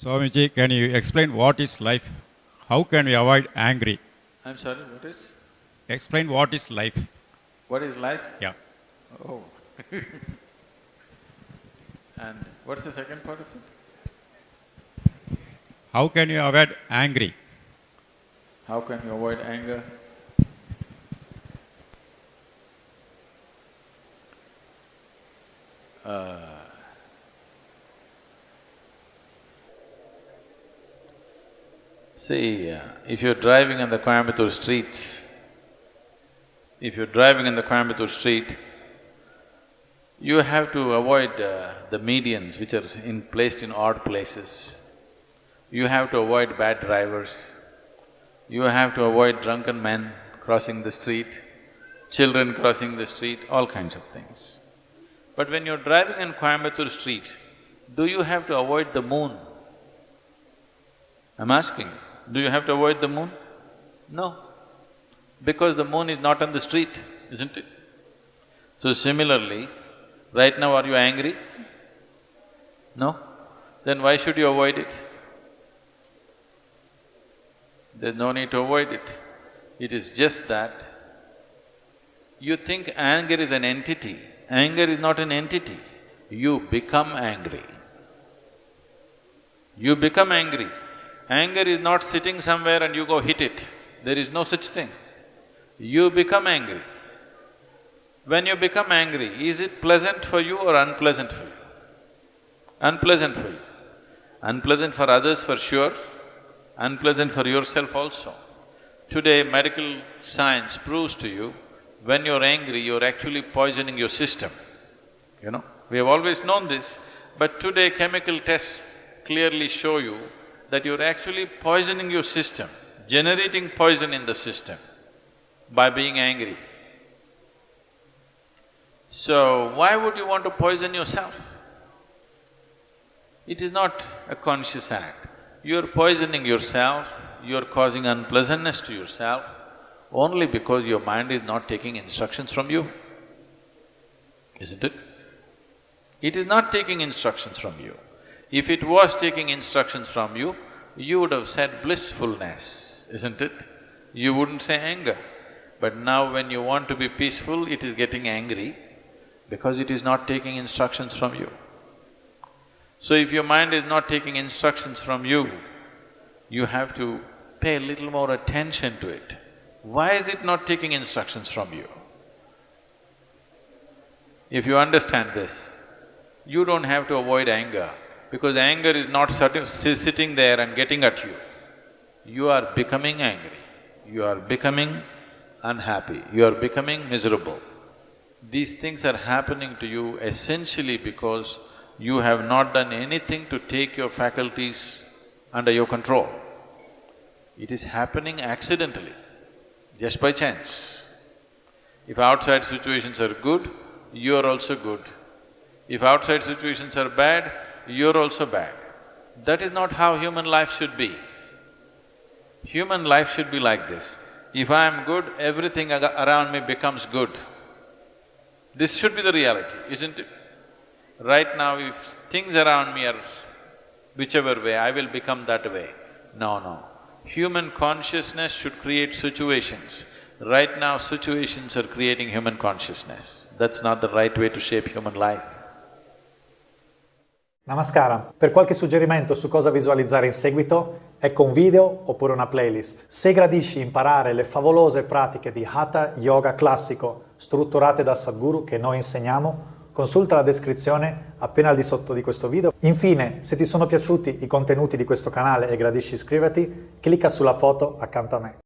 Swamiji, can you explain what is life? How can we avoid angry? I'm sorry, what is? Explain what is life. What is life? Yeah. Oh. And what's the second part of it? How can you avoid angry? How can you avoid anger? See, if you're driving on the Coimbatore streets, you have to avoid the medians which are placed in odd places. You have to avoid bad drivers. You have to avoid drunken men crossing the street, children crossing the street, all kinds of things. But when you're driving in Coimbatore street, do you have to avoid the moon? I'm asking, do you have to avoid the moon? No, because the moon is not on the street, isn't it? So similarly, right now are you angry? No? Then why should you avoid it? There's no need to avoid it. It is just that you think anger is an entity. Anger is not an entity. You become angry. You become angry. Anger is not sitting somewhere and you go hit it. There is no such thing. You become angry. When you become angry, is it pleasant for you or unpleasant for you? Unpleasant for you. Unpleasant for others for sure, unpleasant for yourself also. Today, medical science proves to you, when you're angry, you're actually poisoning your system, you know. We have always known this, but today chemical tests clearly show you that you're actually poisoning your system, generating poison in the system by being angry. So, why would you want to poison yourself? It is not a conscious act. You're poisoning yourself, you're causing unpleasantness to yourself only because your mind is not taking instructions from you, isn't it? It is not taking instructions from you. If it was taking instructions from you, you would have said blissfulness, isn't it? You wouldn't say anger. But now when you want to be peaceful, it is getting angry because it is not taking instructions from you. So if your mind is not taking instructions from you, you have to pay a little more attention to it. Why is it not taking instructions from you? If you understand this, you don't have to avoid anger, because anger is not sitting there and getting at you. You are becoming angry, you are becoming unhappy, you are becoming miserable. These things are happening to you essentially because you have not done anything to take your faculties under your control. It is happening accidentally, just by chance. If outside situations are good, you are also good. If outside situations are bad, you're also bad. That is not how human life should be. Human life should be like this. If I am good, everything around me becomes good. This should be the reality, isn't it? Right now, if things around me are whichever way, I will become that way. No. Human consciousness should create situations. Right now, situations are creating human consciousness. That's not the right way to shape human life. Namaskara. Per qualche suggerimento su cosa visualizzare in seguito, ecco un video oppure una playlist. Se gradisci imparare le favolose pratiche di Hatha Yoga Classico strutturate da Sadhguru che noi insegniamo, consulta la descrizione appena al di sotto di questo video. Infine, se ti sono piaciuti i contenuti di questo canale e gradisci iscriverti, clicca sulla foto accanto a me.